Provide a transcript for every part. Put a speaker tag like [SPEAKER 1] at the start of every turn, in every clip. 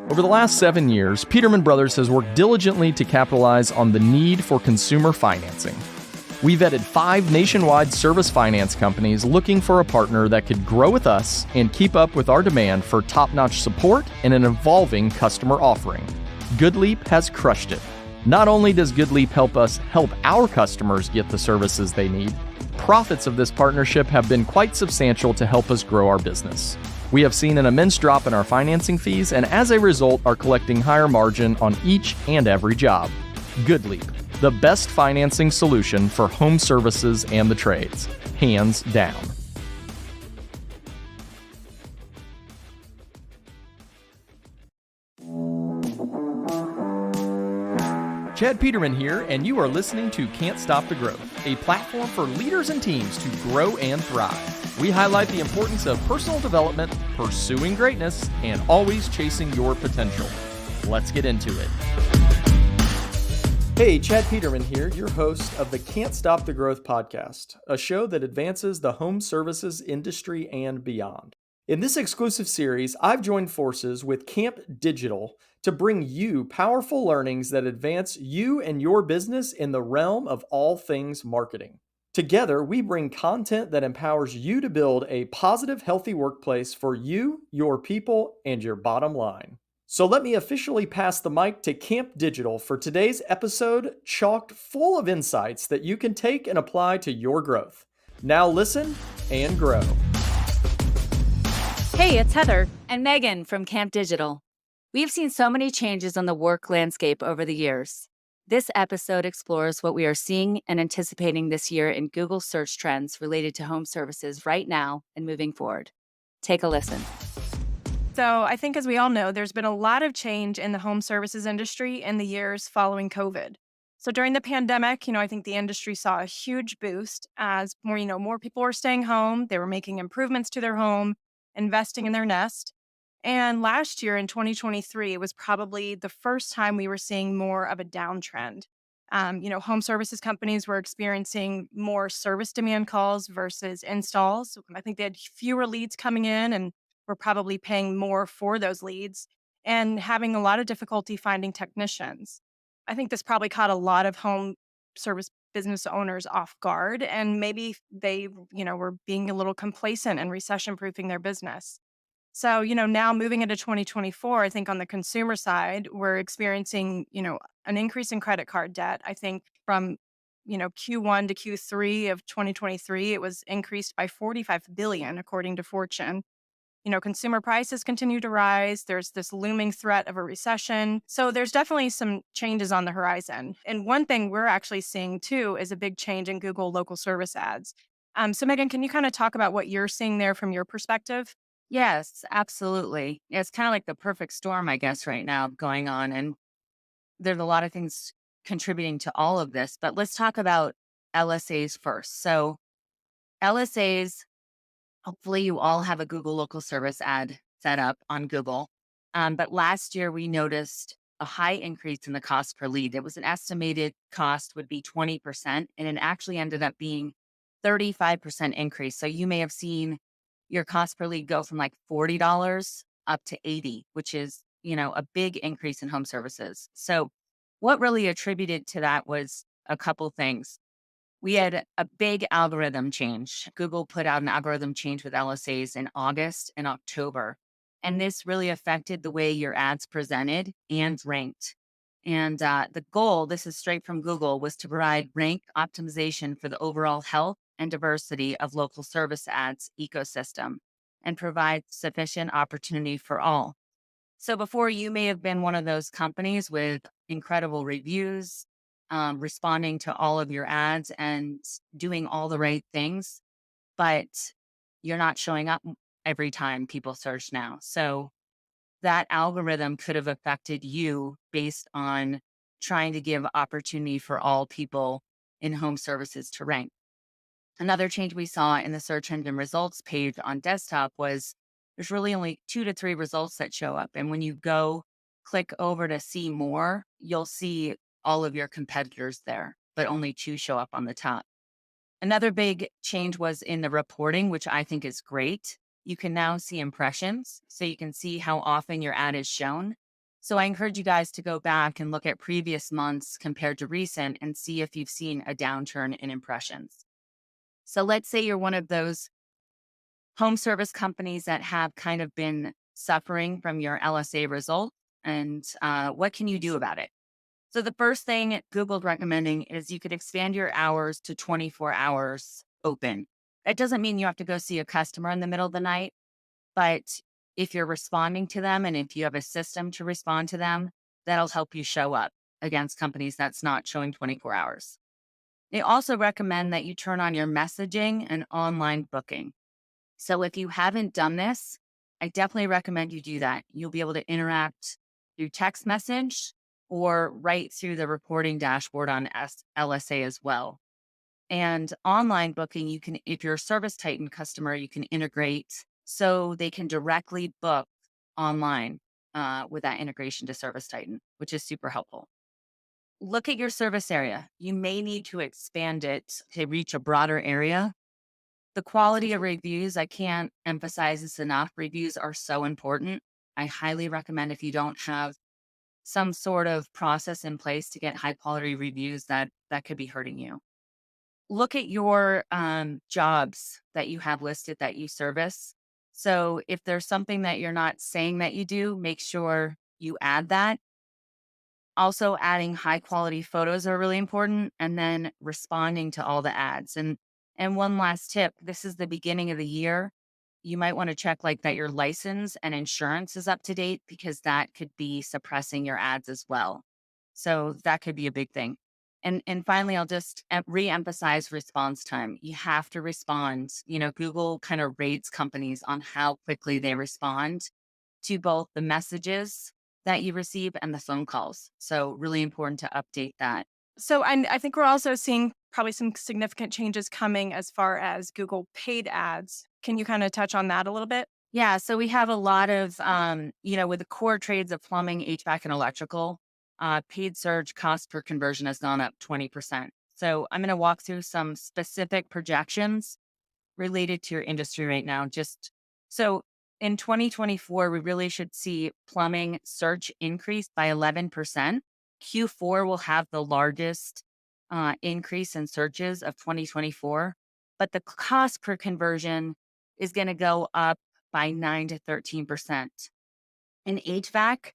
[SPEAKER 1] Over the last 7 years, Peterman Brothers has worked diligently to capitalize on the need for consumer financing. We vetted 5 nationwide service finance companies looking for a partner that could grow with us and keep up with our demand for top-notch support and an evolving customer offering. GoodLeap has crushed it. Not only does GoodLeap help us help our customers get the services they need, profits of this partnership have been quite substantial to help us grow our business. We have seen an immense drop in our financing fees and as a result are collecting higher margin on each and every job. GoodLeap, the best financing solution for home services and the trades. Hands down. Chad Peterman here, and you are listening to Can't Stop the Growth, a platform for leaders and teams to grow and thrive. We highlight the importance of personal development, pursuing greatness, and always chasing your potential. Let's get into it. Hey, Chad Peterman here, your host of the Can't Stop the Growth podcast, a show that advances the home services industry and beyond. In this exclusive series, I've joined forces with Camp Digital to bring you powerful learnings that advance you and your business in the realm of all things marketing. Together, we bring content that empowers you to build a positive, healthy workplace for you, your people, and your bottom line. So let me officially pass the mic to Camp Digital for today's episode, chock full of insights that you can take and apply to your growth. Now listen and grow.
[SPEAKER 2] Hey, it's Heather and Megan from Camp Digital. We've seen so many changes on the work landscape over the years. This episode explores what we are seeing and anticipating this year in Google search trends related to home services right now and moving forward. Take a listen.
[SPEAKER 3] So I think, as we all know, there's been a lot of change in the home services industry in the years following COVID. So during the pandemic, I think the industry saw a huge boost as more people were staying home. They were making improvements to their home, investing in their nest. And last year in 2023, it was probably the first time we were seeing more of a downtrend. Home services companies were experiencing more service demand calls versus installs. I think they had fewer leads coming in and were probably paying more for those leads and having a lot of difficulty finding technicians. I think this probably caught a lot of home service business owners off guard, and maybe they, were being a little complacent and recession-proofing their business. So, now moving into 2024, I think on the consumer side, we're experiencing, an increase in credit card debt. I think from, Q1 to Q3 of 2023, it was increased by 45 billion, according to Fortune. Consumer prices continue to rise. There's this looming threat of a recession. So there's definitely some changes on the horizon. And one thing we're actually seeing too is a big change in Google local service ads. So Megan, can you kind of talk about what you're seeing there from your perspective?
[SPEAKER 2] Yes, absolutely. It's kind of like the perfect storm, I guess, right now going on. And there's a lot of things contributing to all of this. But let's talk about LSAs first. So LSAs, hopefully you all have a Google local service ad set up on Google. But last year we noticed a high increase in the cost per lead. It was an estimated cost would be 20%, and it actually ended up being 35% increase. So you may have seen your cost per lead go from like $40 up to $80, which is, a big increase in home services. So what really attributed to that was a couple things. We had a big algorithm change. Google put out an algorithm change with LSAs in August and October. And this really affected the way your ads presented and ranked. And the goal, this is straight from Google, was to provide rank optimization for the overall health and diversity of local service ads ecosystem and provide sufficient opportunity for all. So before, you may have been one of those companies with incredible reviews, responding to all of your ads and doing all the right things, but you're not showing up every time people search now. So that algorithm could have affected you based on trying to give opportunity for all people in home services to rank. Another change we saw in the search engine results page on desktop was there's really only 2 to 3 results that show up. And when you go click over to see more, you'll see all of your competitors there, but only 2 show up on the top. Another big change was in the reporting, which I think is great. You can now see impressions, so you can see how often your ad is shown. So I encourage you guys to go back and look at previous months compared to recent and see if you've seen a downturn in impressions. So let's say you're one of those home service companies that have kind of been suffering from your LSA result. And what can you do about it? So the first thing Google's recommending is you could expand your hours to 24 hours open. That doesn't mean you have to go see a customer in the middle of the night, but if you're responding to them and if you have a system to respond to them, that'll help you show up against companies that's not showing 24 hours. They also recommend that you turn on your messaging and online booking. So if you haven't done this, I definitely recommend you do that. You'll be able to interact through text message or right through the reporting dashboard on LSA as well. And online booking, you can, if you're a Service Titan customer, you can integrate so they can directly book online with that integration to Service Titan, which is super helpful. Look at your service area. You may need to expand it to reach a broader area. The quality of reviews, I can't emphasize this enough. Reviews are so important. I highly recommend if you don't have some sort of process in place to get high quality reviews, that could be hurting you. Look at your jobs that you have listed that you service. So if there's something that you're not saying that you do, make sure you add that. Also, adding high quality photos are really important, and then responding to all the ads. And one last tip, this is the beginning of the year. You might want to check like that your license and insurance is up to date, because that could be suppressing your ads as well. So that could be a big thing. And finally, I'll just re-emphasize response time. You have to respond. You know, Google kind of rates companies on how quickly they respond to both the messages that you receive and the phone calls. So really important to update that.
[SPEAKER 3] So I think we're also seeing probably some significant changes coming as far as Google paid ads. Can you kind of touch on that a little bit?
[SPEAKER 2] Yeah, so we have a lot of, with the core trades of plumbing, HVAC, and electrical, paid search cost per conversion has gone up 20%. So I'm going to walk through some specific projections related to your industry right now. Just so in 2024, we really should see plumbing search increase by 11%. Q4 will have the largest increase in searches of 2024, but the cost per conversion is going to go up by 9 to 13%. In HVAC,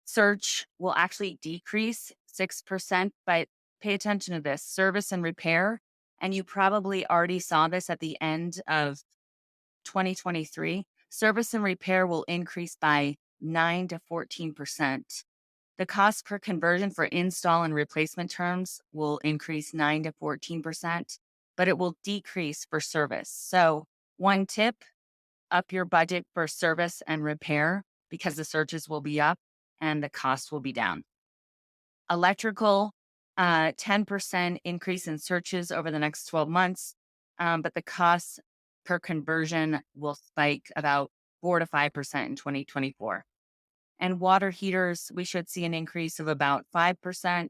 [SPEAKER 2] search will actually decrease 6%, but pay attention to this: service and repair. And you probably already saw this at the end of 2023. Service and repair will increase by 9 to 14%. The cost per conversion for install and replacement terms will increase 9 to 14%, but it will decrease for service. So, one tip: up your budget for service and repair, because the searches will be up and the cost will be down. Electrical, 10% increase in searches over the next 12 months, but the cost per conversion will spike about 4 to 5% in 2024. And water heaters, we should see an increase of about 5%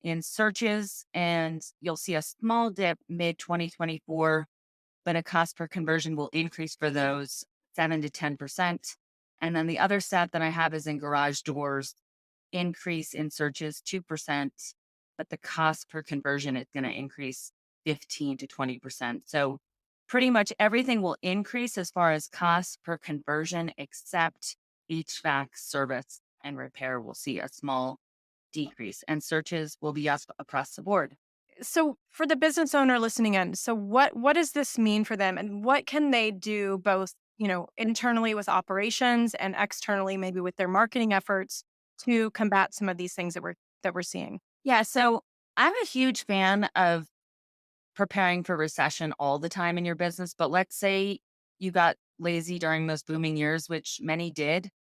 [SPEAKER 2] in searches, and you'll see a small dip mid 2024, but a cost per conversion will increase for those 7 to 10%. And then the other stat that I have is in garage doors, increase in searches 2%, but the cost per conversion is going to increase 15 to 20%. So pretty much everything will increase as far as cost per conversion, except HVAC service and repair will see a small decrease, and searches will be up across the board.
[SPEAKER 3] So for the business owner listening in, so what does this mean for them, and what can they do both, internally with operations and externally maybe with their marketing efforts to combat some of these things that we're seeing?
[SPEAKER 2] Yeah, so I'm a huge fan of preparing for recession all the time in your business, but let's say you got lazy during those booming years, which many did.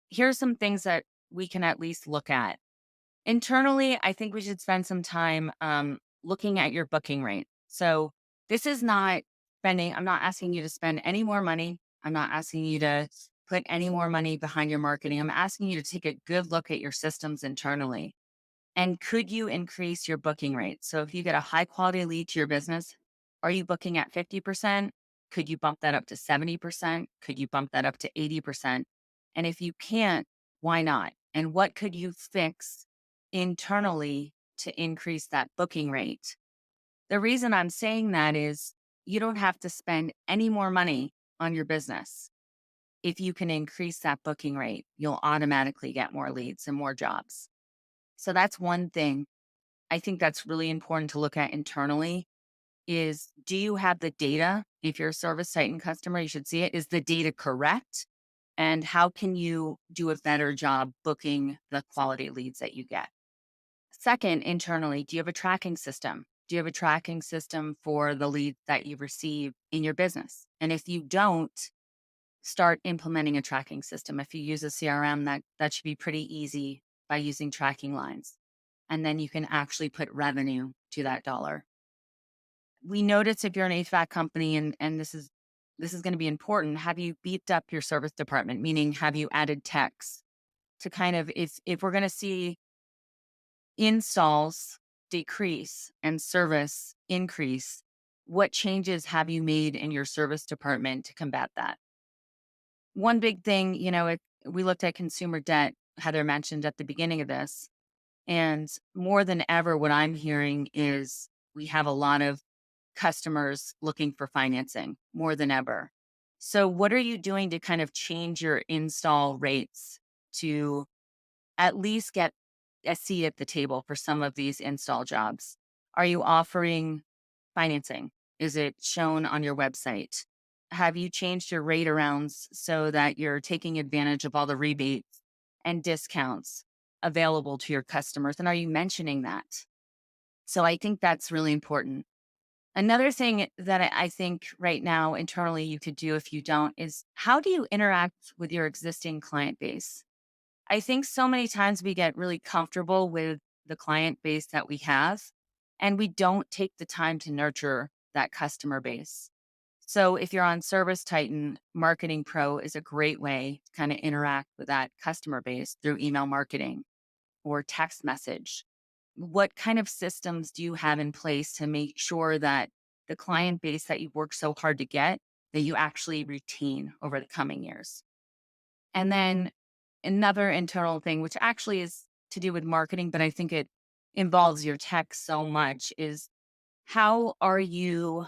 [SPEAKER 2] Here's some things that we can at least look at. Internally, I think we should spend some time looking at your booking rate. So this is not spending, I'm not asking you to spend any more money. I'm not asking you to put any more money behind your marketing. I'm asking you to take a good look at your systems internally. And could you increase your booking rate? So if you get a high quality lead to your business, are you booking at 50%? Could you bump that up to 70%? Could you bump that up to 80%? And if you can't, why not? And what could you fix internally to increase that booking rate? The reason I'm saying that is you don't have to spend any more money on your business. If you can increase that booking rate, you'll automatically get more leads and more jobs. So that's one thing I think that's really important to look at internally is, do you have the data? If you're a Service Titan customer, you should see it. Is the data correct? And how can you do a better job booking the quality leads that you get? Second, internally, do you have a tracking system? Do you have a tracking system for the leads that you receive in your business? And if you don't, start implementing a tracking system. If you use a CRM, that should be pretty easy by using tracking lines. And then you can actually put revenue to that dollar. We notice if you're an HVAC company, and this is going to be important, have you beefed up your service department? Meaning, have you added techs to kind of, if we're going to see installs decrease and service increase, what changes have you made in your service department to combat that? One big thing, if we looked at consumer debt, Heather mentioned at the beginning of this, and more than ever, what I'm hearing is we have a lot of customers looking for financing more than ever. So, what are you doing to kind of change your install rates to at least get a seat at the table for some of these install jobs? Are you offering financing? Is it shown on your website? Have you changed your rate arounds so that you're taking advantage of all the rebates and discounts available to your customers? And are you mentioning that? So I think that's really important. Another thing that I think right now internally you could do if you don't is, how do you interact with your existing client base? I think so many times we get really comfortable with the client base that we have, and we don't take the time to nurture that customer base. So if you're on Service Titan, Marketing Pro is a great way to kind of interact with that customer base through email marketing or text message. What kind of systems do you have in place to make sure that the client base that you've worked so hard to get, that you actually retain over the coming years? And then another internal thing, which actually is to do with marketing, but I think it involves your tech so much, is how are you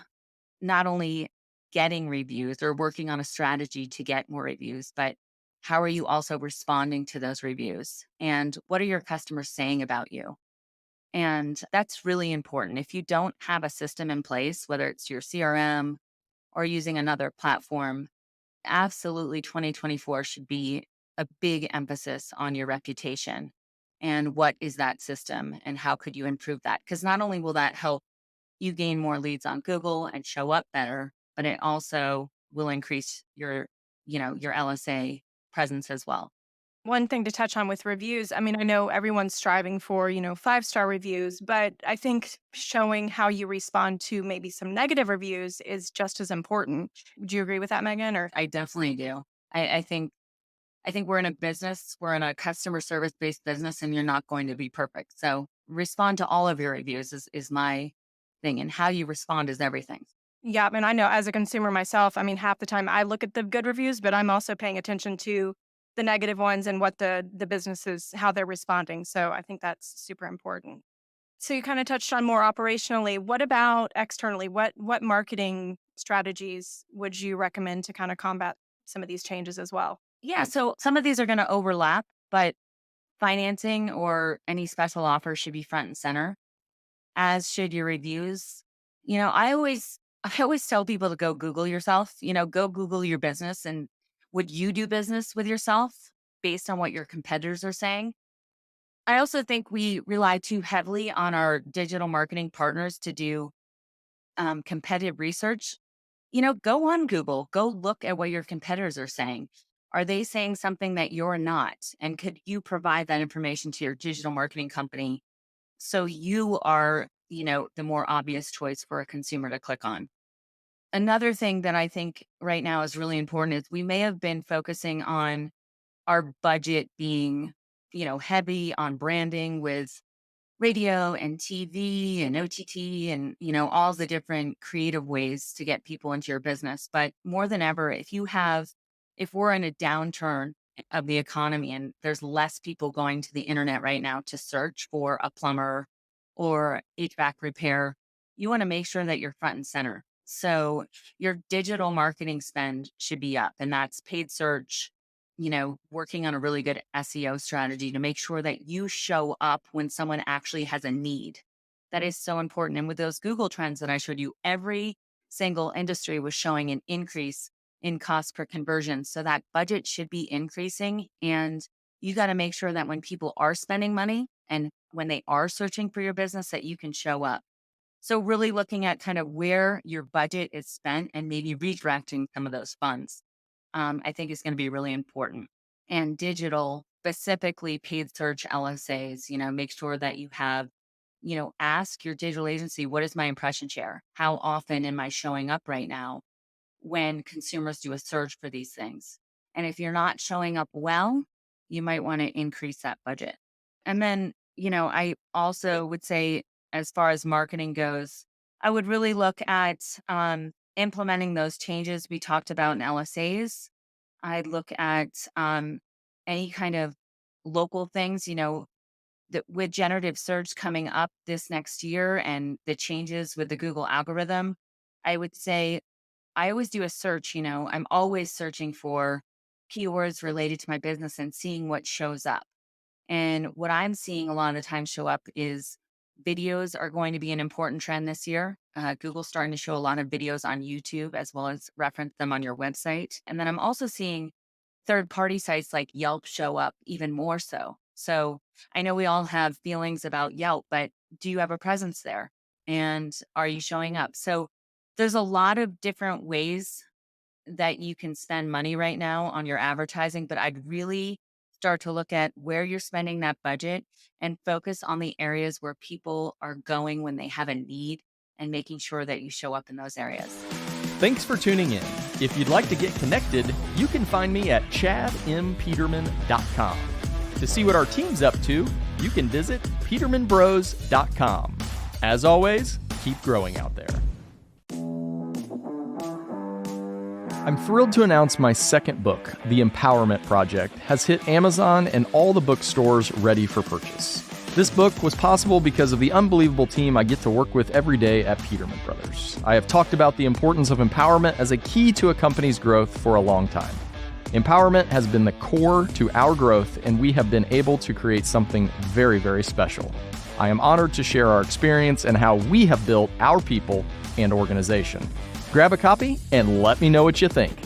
[SPEAKER 2] not only getting reviews or working on a strategy to get more reviews, but how are you also responding to those reviews? And what are your customers saying about you? And that's really important. If you don't have a system in place, whether it's your CRM or using another platform, absolutely 2024 should be a big emphasis on your reputation. And what is that system and how could you improve that? Because not only will that help you gain more leads on Google and show up better, but it also will increase your LSA presence as well.
[SPEAKER 3] One thing to touch on with reviews, I mean, I know everyone's striving for, 5-star reviews, but I think showing how you respond to maybe some negative reviews is just as important. Would you agree with that, Megan? Or
[SPEAKER 2] I definitely do. I think we're in a business, we're in a customer service based business, and you're not going to be perfect. So respond to all of your reviews is my thing. And how you respond is everything.
[SPEAKER 3] yeah, and I know as a consumer myself, I mean, half the time I look at the good reviews, but I'm also paying attention to the negative ones and what the businesses, how they're responding. So I think that's super important. So you kind of touched on more operationally. What about externally? What marketing strategies would you recommend to kind of combat some of these changes as well?
[SPEAKER 2] Yeah. So some of these are going to overlap, but financing or any special offer should be front and center, as should your reviews. I always tell people to go Google yourself, go Google your business, and would you do business with yourself based on what your competitors are saying? I also think we rely too heavily on our digital marketing partners to do competitive research. Go on Google, go look at what your competitors are saying. Are they saying something that you're not? And could you provide that information to your digital marketing company so you are, the more obvious choice for a consumer to click on? Another thing that I think right now is really important is we may have been focusing on our budget being, heavy on branding with radio and TV and OTT and, all the different creative ways to get people into your business. But more than ever, if we're in a downturn of the economy, and there's less people going to the internet right now to search for a plumber or HVAC repair. You want to make sure that you're front and center. So your digital marketing spend should be up, and that's paid search, working on a really good SEO strategy to make sure that you show up when someone actually has a need. That is so important. And with those Google trends that I showed you, every single industry was showing an increase in cost per conversion. So that budget should be increasing. And you got to make sure that when people are spending money and when they are searching for your business, that you can show up. So really looking at kind of where your budget is spent and maybe redirecting some of those funds, I think is going to be really important. And digital, specifically paid search LSAs, make sure that you have, ask your digital agency, what is my impression share? How often am I showing up right now when consumers do a search for these things? And if you're not showing up well, you might want to increase that budget. And then, I also would say, as far as marketing goes, I would really look at implementing those changes we talked about in LSAs. I'd look at any kind of local things, that with generative search coming up this next year and the changes with the Google algorithm, I would say I always do a search. I'm always searching for keywords related to my business and seeing what shows up. And what I'm seeing a lot of the time show up is videos are going to be an important trend this year. Google's starting to show a lot of videos on YouTube as well as reference them on your website. And then I'm also seeing third-party sites like Yelp show up even more so. So I know we all have feelings about Yelp, but do you have a presence there? And are you showing up? So there's a lot of different ways that you can spend money right now on your advertising, but I'd really start to look at where you're spending that budget and focus on the areas where people are going when they have a need and making sure that you show up in those areas.
[SPEAKER 1] Thanks for tuning in. If you'd like to get connected, you can find me at chadmpeterman.com. To see what our team's up to, you can visit petermanbros.com. As always, keep growing out there. I'm thrilled to announce my second book, The Empowerment Project, has hit Amazon and all the bookstores ready for purchase. This book was possible because of the unbelievable team I get to work with every day at Peterman Brothers. I have talked about the importance of empowerment as a key to a company's growth for a long time. Empowerment has been the core to our growth, and we have been able to create something very, very special. I am honored to share our experience and how we have built our people and organization. Grab a copy and let me know what you think.